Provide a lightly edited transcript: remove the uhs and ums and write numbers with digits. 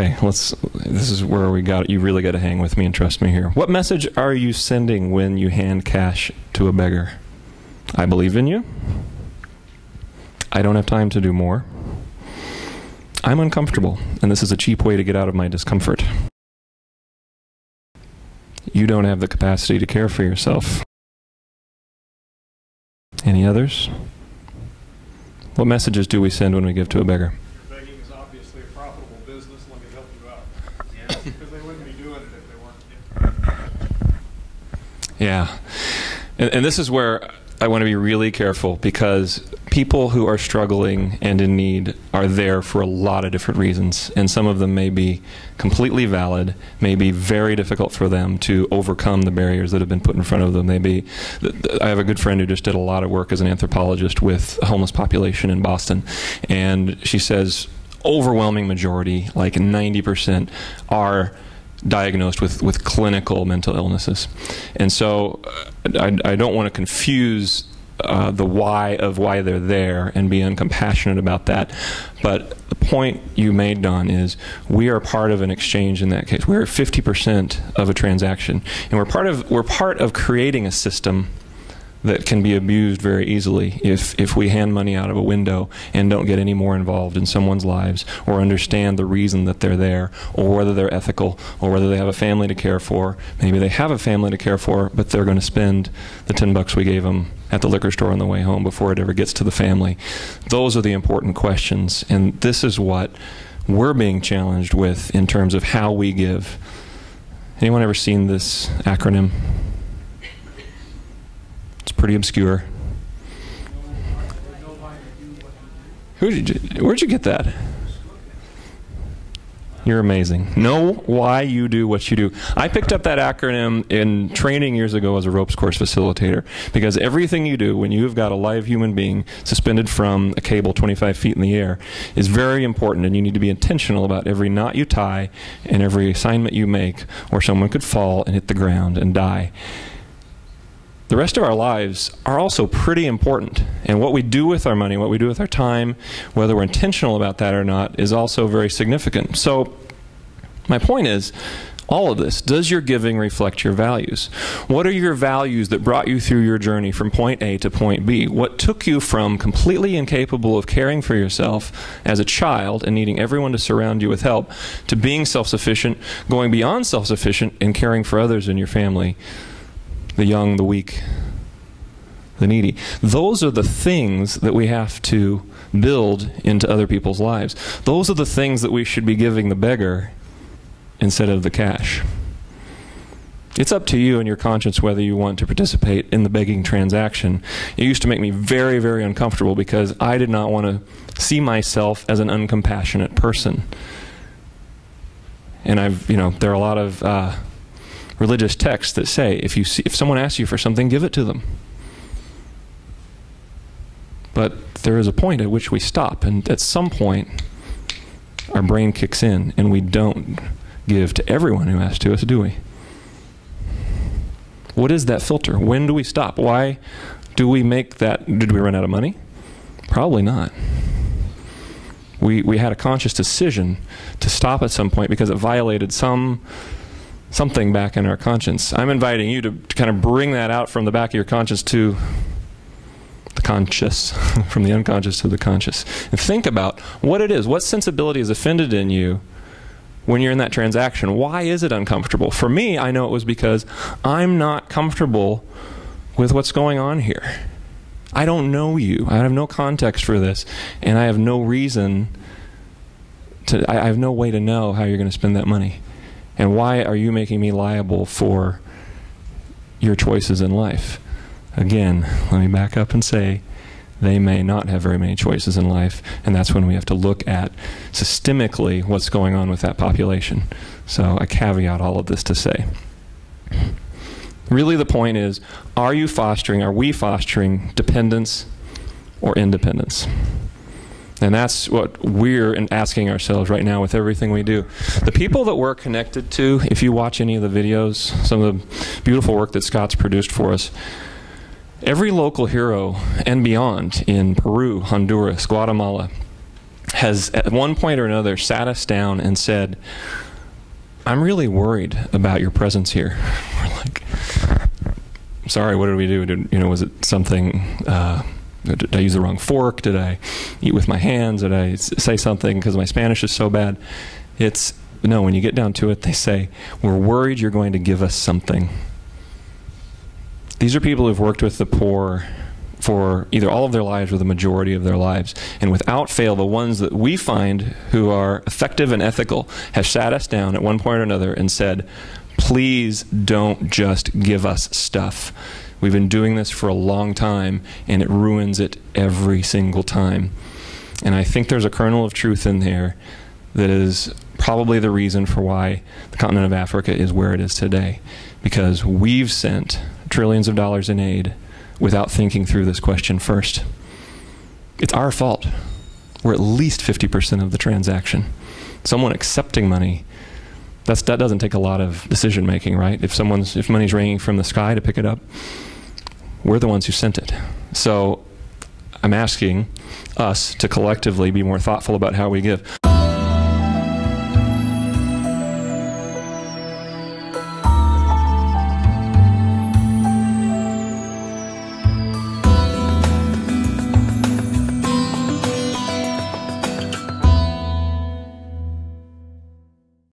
Okay, this is where you really got to hang with me and trust me here. What message are you sending when you hand cash to a beggar? I believe in you. I don't have time to do more. I'm uncomfortable, and this is a cheap way to get out of my discomfort. You don't have the capacity to care for yourself. Any others? What messages do we send when we give to a beggar? Your begging is obviously a profitable business. Let me help you out. Yeah. Because they wouldn't be doing it if they weren't. Yeah. And this is where I want to be really careful, because people who are struggling and in need are there for a lot of different reasons, and some of them may be completely valid, may be very difficult for them to overcome the barriers that have been put in front of them. I have a good friend who just did a lot of work as an anthropologist with a homeless population in Boston, and she says overwhelming majority, like 90%, are diagnosed with clinical mental illnesses. And so I don't want to confuse the why of why they're there and be uncompassionate about that. But the point you made, Don, is we are part of an exchange in that case. We're 50% of a transaction, and we're part of creating a system that can be abused very easily if we hand money out of a window and don't get any more involved in someone's lives, or understand the reason that they're there, or whether they're ethical, or whether they have a family to care for. Maybe they have a family to care for, but they're going to spend the $10 we gave them at the liquor store on the way home before it ever gets to the family. Those are the important questions, and this is what we're being challenged with in terms of how we give. Anyone ever seen this acronym? It's pretty obscure. Where'd you get that? You're amazing. Know why you do what you do. I picked up that acronym in training years ago as a ropes course facilitator, because everything you do when you've got a live human being suspended from a cable 25 feet in the air is very important, and you need to be intentional about every knot you tie and every assignment you make, or someone could fall and hit the ground and die. The rest of our lives are also pretty important, and what we do with our money, what we do with our time, whether we're intentional about that or not, is also very significant. So my point is, all of this, does your giving reflect your values? What are your values that brought you through your journey from point A to point B? What took you from completely incapable of caring for yourself as a child and needing everyone to surround you with help, to being self-sufficient, going beyond self-sufficient, and caring for others in your family? The young, the weak, the needy. Those are the things that we have to build into other people's lives. Those are the things that we should be giving the beggar instead of the cash. It's up to you and your conscience whether you want to participate in the begging transaction. It used to make me very, very uncomfortable, because I did not want to see myself as an uncompassionate person. And there are a lot of religious texts that say if someone asks you for something, give it to them. But there is a point at which we stop, and at some point our brain kicks in, and we don't give to everyone who asks to us, do we? What is that filter? When do we stop? Why do we make that? Did we run out of money? Probably not. We had a conscious decision to stop at some point because it violated something back in our conscience. I'm inviting you to kind of bring that out from the back of your conscience to the conscious, from the unconscious to the conscious, and think about what it is. What sensibility is offended in you when you're in that transaction? Why is it uncomfortable? For me, I know it was because I'm not comfortable with what's going on here. I don't know you. I have no context for this, and I have no reason to, I have no way to know how you're going to spend that money. And why are you making me liable for your choices in life? Again, let me back up and say, they may not have very many choices in life, and that's when we have to look at systemically what's going on with that population. So I caveat all of this to say, really the point is, are we fostering dependence or independence? And that's what we're asking ourselves right now with everything we do. The people that we're connected to, if you watch any of the videos, some of the beautiful work that Scott's produced for us, every local hero and beyond in Peru, Honduras, Guatemala, has at one point or another sat us down and said, I'm really worried about your presence here. We're like, sorry, what did we do? Was it something, did I use the wrong fork? Did I eat with my hands? Did I say something because my Spanish is so bad? No, when you get down to it, they say, we're worried you're going to give us something. These are people who've worked with the poor for either all of their lives or the majority of their lives. And without fail, the ones that we find who are effective and ethical have sat us down at one point or another and said, please don't just give us stuff. We've been doing this for a long time, and it ruins it every single time. And I think there's a kernel of truth in there that is probably the reason for why the continent of Africa is where it is today. Because we've sent trillions of dollars in aid without thinking through this question first. It's our fault. We're at least 50% of the transaction. Someone accepting money, that doesn't take a lot of decision making, right? If money's raining from the sky to pick it up, we're the ones who sent it. So I'm asking us to collectively be more thoughtful about how we give.